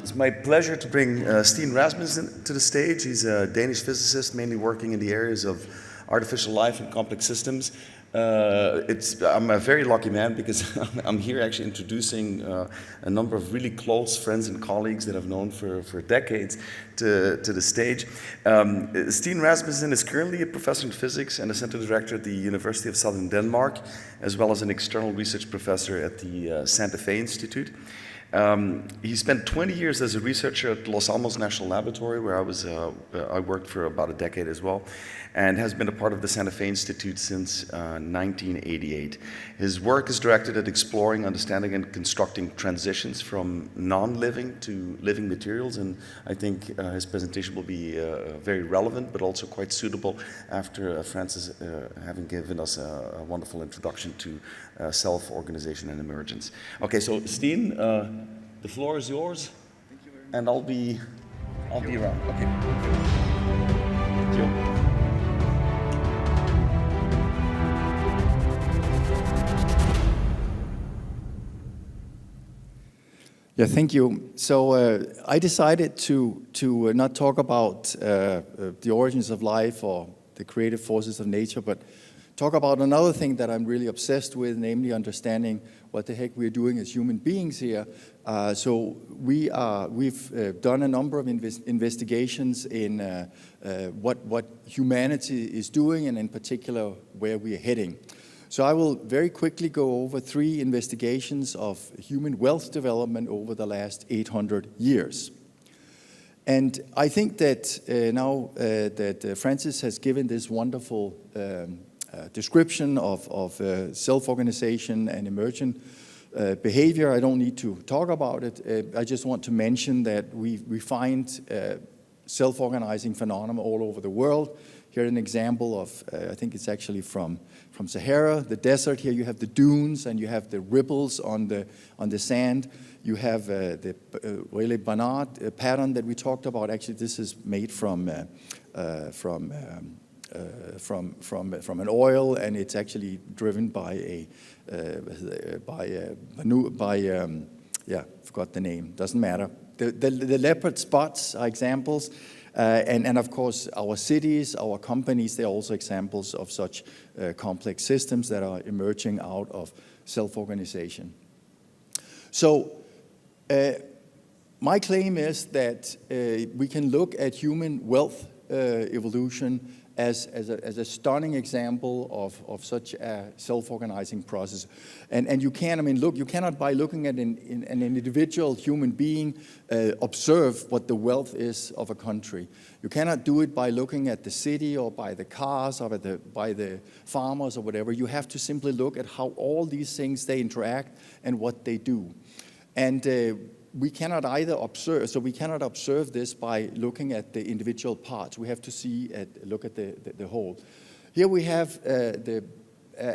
It's my pleasure to bring Steen Rasmussen to the stage. He's a Danish physicist, mainly working in the areas of artificial life and complex systems. I'm a very lucky man because I'm here actually introducing a number of really close friends and colleagues that I've known for decades to the stage. Steen Rasmussen is currently a professor in physics and a center director at the University of Southern Denmark, as well as an external research professor at the Santa Fe Institute. He spent 20 years as a researcher at Los Alamos National Laboratory, where I worked for about a decade as well, and has been a part of the Santa Fe Institute since 1988. His work is directed at exploring, understanding, and constructing transitions from non-living to living materials, and I think his presentation will be very relevant, but also quite suitable after Francis having given us a wonderful introduction to self-organization and emergence. Okay, so Steen, the floor is yours. Thank you very much. And I'll be around. Okay. Thank you. Yeah, thank you. So I decided to not talk about the origins of life or the creative forces of nature, but talk about another thing that I'm really obsessed with, namely understanding what the heck we're doing as human beings here. So we've done a number of investigations in what humanity is doing, and in particular where we're heading. So I will very quickly go over 3 investigations of human wealth development over the last 800 years. And I think that now that Francis has given this wonderful description of self-organization and emergent behavior, I don't need to talk about it. I just want to mention that we find self-organizing phenomena all over the world. Here an example of, I think it's actually from Sahara, the desert. Here you have the dunes and you have the ripples on the sand. You have the really Barnard pattern that we talked about. Actually, this is made from an oil, and it's actually driven by forgot the name. Doesn't matter. The leopard spots are examples. And of course, our cities, our companies, they're also examples of such complex systems that are emerging out of self-organization. So my claim is that we can look at human wealth evolution as a stunning example of such a self-organizing process. And you cannot by looking at an individual human being observe what the wealth is of a country. You cannot do it by looking at the city or by the cars or by the farmers or whatever. You have to simply look at how all these things, they interact and what they do. And we cannot either observe, so we cannot observe this by looking at the individual parts. We have to look at the whole. Here we have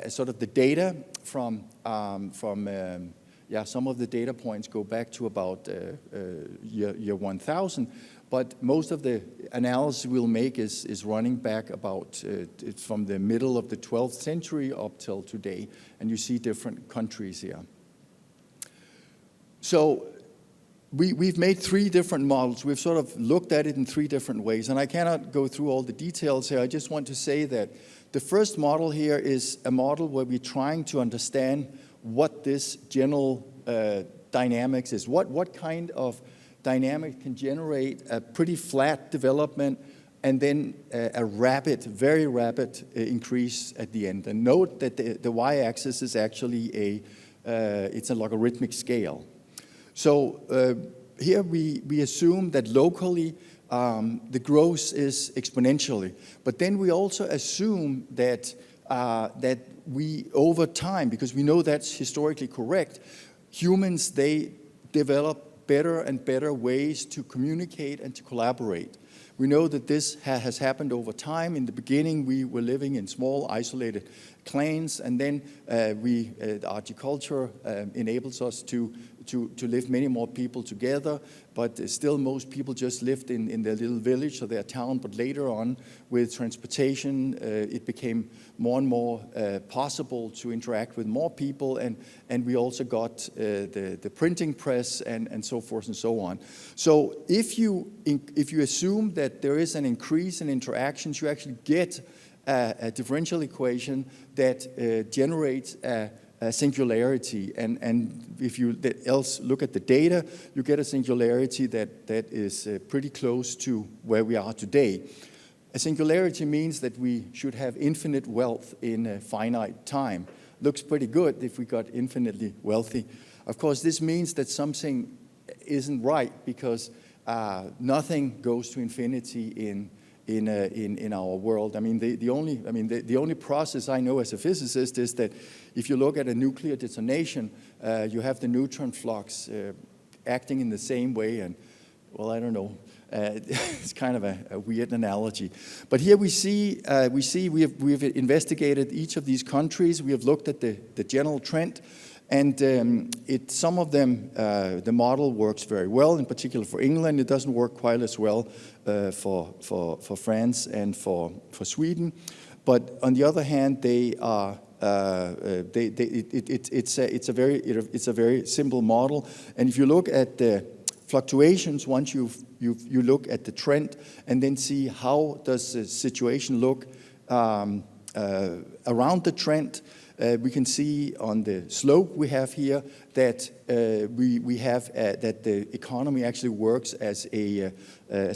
sort of the data from some of the data points go back to about year 1000, but most of the analysis we'll make is running back about it's from the middle of the 12th century up till today, and you see different countries here. So we've made 3 different models. We've sort of looked at it in 3 different ways, and I cannot go through all the details here. I just want to say that the first model here is a model where we're trying to understand what this general dynamics is. What kind of dynamic can generate a pretty flat development and then a very rapid increase at the end. And note that the y-axis is actually it's a logarithmic scale. So here we assume that locally the growth is exponentially, but then we also assume that we over time, because we know that's historically correct, humans, they develop better and better ways to communicate and to collaborate. We know that this has happened over time. In the beginning, we were living in small, isolated clans, and then agriculture enables us to live many more people together, but still most people just lived in their little village or their town. But later on, with transportation, it became more and more possible to interact with more people, and we also got the printing press and so forth and so on. So if you assume that there is an increase in interactions, you actually get a differential equation that generates a singularity, and if you else look at the data, you get a singularity that is pretty close to where we are today. A singularity means that we should have infinite wealth in a finite time. Looks pretty good if we got infinitely wealthy. Of course, this means that something isn't right, because nothing goes to infinity in our world. I mean, the only process I know as a physicist is that if you look at a nuclear detonation, you have the neutron flux acting in the same way, and well, I don't know. It's kind of a weird analogy. But here we have investigated each of these countries. We have looked at the general trend. And some of them, the model works very well. In particular for England, it doesn't work quite as well for France and for Sweden. But on the other hand, it's a very simple model. And if you look at the fluctuations, once you look at the trend and then see how does the situation look around the trend. We can see on the slope we have here that we have that the economy actually works as a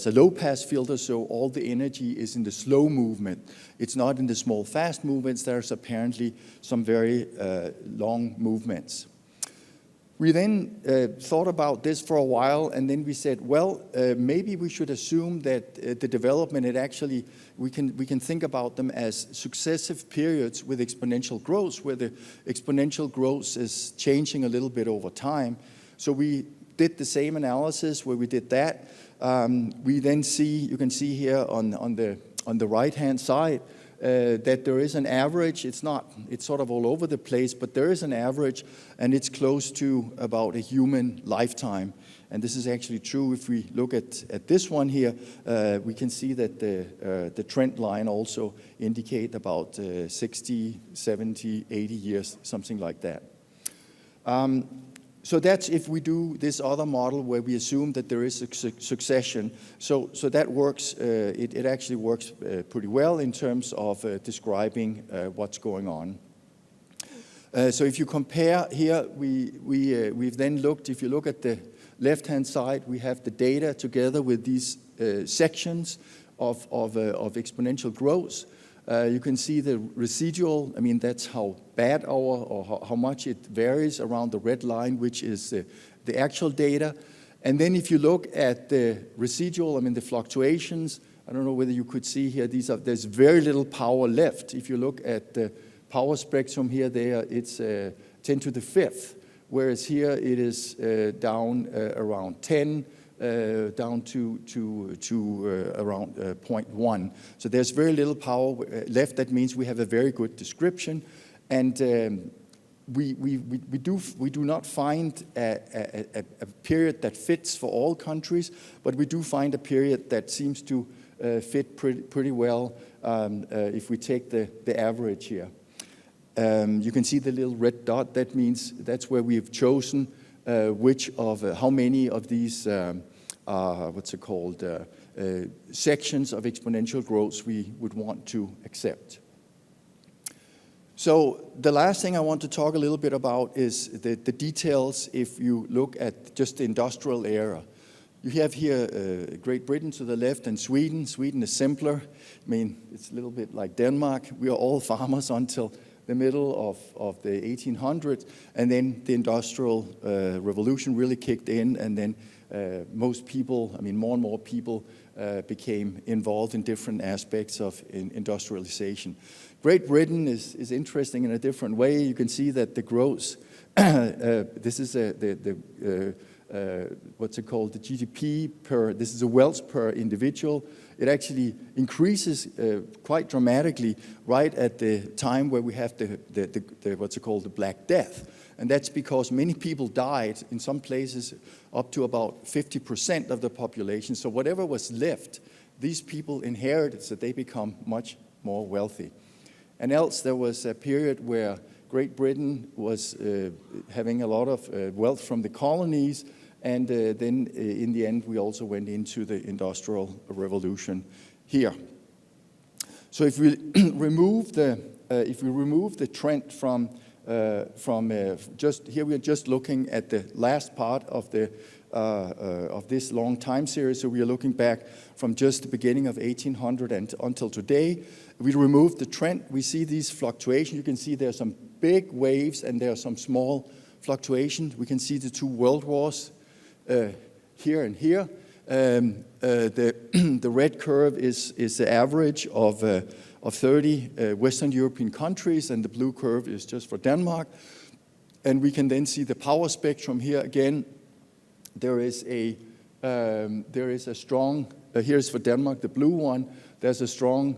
low-pass filter, so all the energy is in the slow movement. It's not in the small, fast movements. There's apparently some very long movements. We then thought about this for a while, and then we said, well, maybe we should assume that the development, we can think about them as successive periods with exponential growth, where the exponential growth is changing a little bit over time. So we did the same analysis where we did that. We then you can see here on the right-hand side, that there is an average. It's sort of all over the place, but there is an average, and it's close to about a human lifetime. And this is actually true. If we look at this one here, we can see that the trend line also indicate about 60, 70, 80 years, something like that. So that's if we do this other model where we assume that there is a succession. So that works. It actually works pretty well in terms of describing what's going on. So if you compare here, we've then looked. If you look at the left-hand side, we have the data together with these sections of exponential growth. You can see the residual. I mean, that's how bad or how much it varies around the red line, which is the actual data. And then if you look at the residual, I mean, the fluctuations, I don't know whether you could see here, there's very little power left. If you look at the power spectrum here, it's 10 to the 5th, whereas here it is down around 10, down to around 0.1. So there's very little power left. That means we have a very good description, and we do not find a period that fits for all countries, but we do find a period that seems to fit pretty well if we take the average here. You can see the little red dot. That means that's where we've chosen how many of these sections of exponential growth we would want to accept. So the last thing I want to talk a little bit about is the details if you look at just the industrial era. You have here Great Britain to the left and Sweden. Sweden is simpler. I mean, it's a little bit like Denmark. We are all farmers until the middle of the 1800s, and then the Industrial Revolution really kicked in, and then most people, I mean, more and more people became involved in different aspects of industrialization. Great Britain is interesting in a different way. You can see that the growth, this is what's it called, the GDP per, this is a wealth per individual. It actually increases quite dramatically right at the time where we have the what's it called, the Black Death. And that's because many people died, in some places up to about 50% of the population. So whatever was left, these people inherited, so they become much more wealthy. And else there was a period where Great Britain was having a lot of wealth from the colonies, and then in the end we also went into the Industrial Revolution here. So if we remove the trend from just here, we are just looking at the last part of this long time series. So we are looking back from just the beginning of 1800 and until today. We remove the trend. We see these fluctuations. You can see there are some big waves and there are some small fluctuations. We can see the two world wars here and here. The red curve is the average of 30 Western European countries, and the blue curve is just for Denmark. And we can then see the power spectrum here again. There is a strong, here's for Denmark, the blue one. There's a strong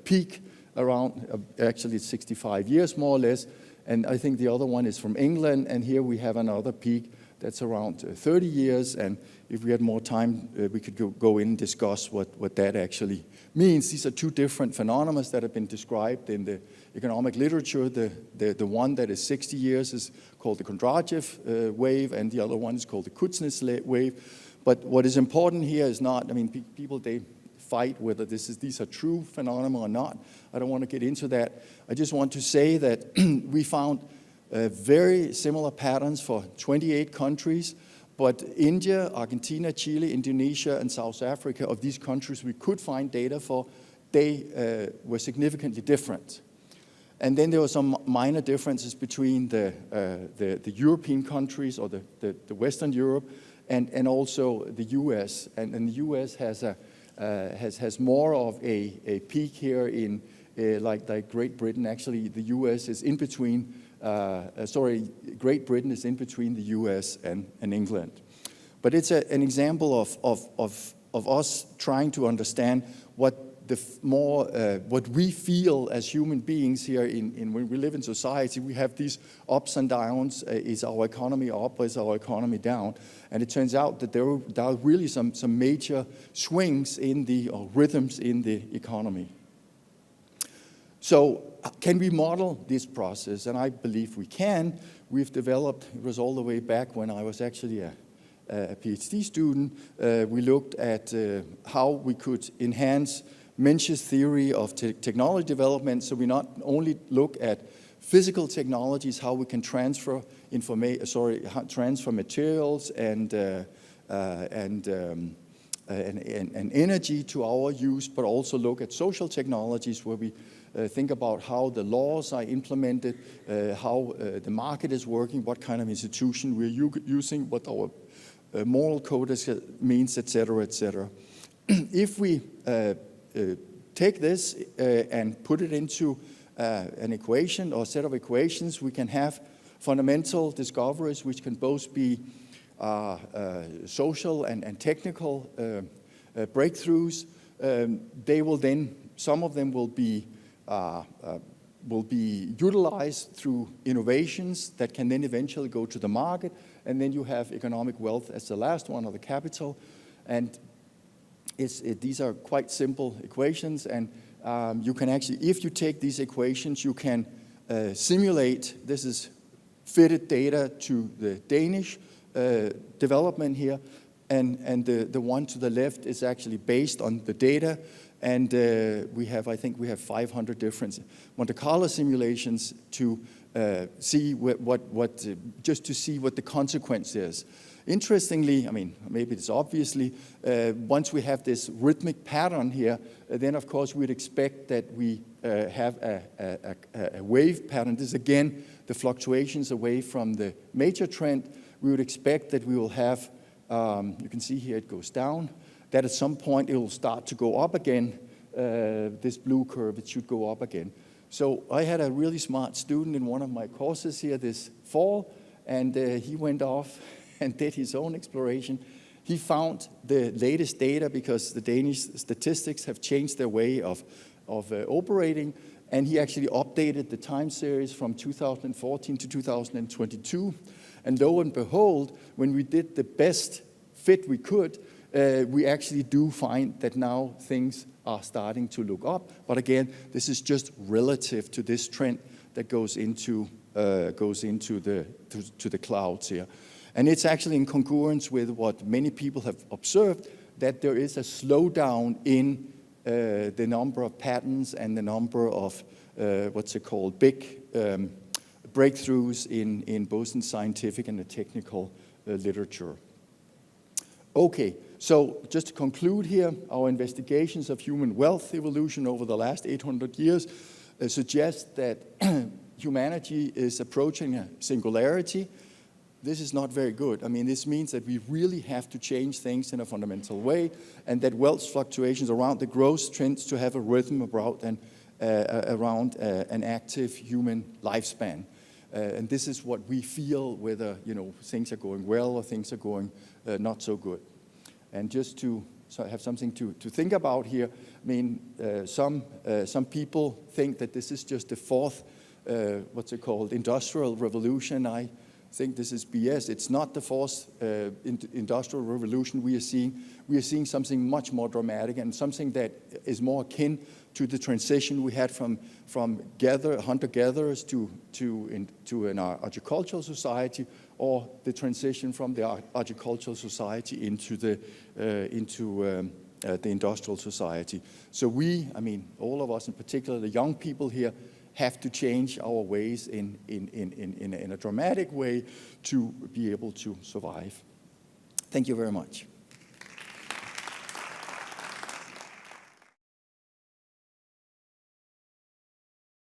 peak around, actually it's 65 years more or less. And I think the other one is from England, and here we have another peak that's around 30 years. And if we had more time, we could go in and discuss what that actually means. These are two different phenomena that have been described in the economic literature. The one that is 60 years is called the Kondratiev wave, and the other one is called the Kuznets wave. But what is important here is not, I mean, people, they fight whether these are true phenomena or not. I don't want to get into that. I just want to say that we found very similar patterns for 28 countries, but India, Argentina, Chile, Indonesia, and South Africa, of these countries we could find data for, they were significantly different. And then there were some minor differences between the European countries, or the Western Europe, and also the US. And the US has more of a peak here in like Great Britain. Actually, the US is in between. Great Britain is in between the US and England. But it's an example of us trying to understand what we feel as human beings here when we live in society. We have these ups and downs. Is our economy up or is our economy down? And it turns out that there are really some major swings or rhythms in the economy. So can we model this process? And I believe we can. We've developed, it was all the way back when I was actually a PhD student, we looked at how we could enhance Mensch's theory of technology development. So we not only look at physical technologies, how we can transfer materials and energy to our use, but also look at social technologies where we think about how the laws are implemented, how the market is working, what kind of institution we're using, what our moral code means, etc., etc. If we take this and put it into an equation or a set of equations, we can have fundamental discoveries which can both be social and technical breakthroughs. They will then, some of them will be utilized through innovations that can then eventually go to the market, and then you have economic wealth as the last one, or the capital. And these are quite simple equations, and you can actually, if you take these equations, you can simulate. This is fitted data to the Danish development here, and the one to the left is actually based on the data. And I think we have 500 different Monte Carlo simulations to see just to see what the consequence is. Interestingly, I mean, maybe it's obviously, once we have this rhythmic pattern here, then of course we'd expect that we have a wave pattern. This is again the fluctuations away from the major trend. We would expect that we will have You can see here it goes down. That at some point it will start to go up again. This blue curve, it should go up again. So I had a really smart student in one of my courses here this fall, and he went off and did his own exploration. He found the latest data because the Danish statistics have changed their way of operating, and he actually updated the time series from 2014 to 2022. And lo and behold, when we did the best fit we could, we actually do find that now things are starting to look up. But again, this is just relative to this trend that goes into the clouds here. And it's actually in congruence with what many people have observed, that there is a slowdown in the number of patterns and the number of big breakthroughs in both in scientific and the technical literature. Okay, so just to conclude here, our investigations of human wealth evolution over the last 800 years suggest that humanity is approaching a singularity. This is not very good. I mean, this means that we really have to change things in a fundamental way, and that wealth fluctuations around the growth trends to have a rhythm around an active human lifespan. And this is what we feel whether things are going well or things are going not so good. And just to have something to think about here, I mean, some people think that this is just the fourth, industrial revolution. I think this is BS. It's not the fourth industrial revolution we are seeing. We are seeing something much more dramatic and something that is more akin to the transition we had from hunter-gatherers to an agricultural society, or the transition from the agricultural society into the industrial society. So all of us, in particular the young people here, have to change our ways in a dramatic way to be able to survive. Thank you very much.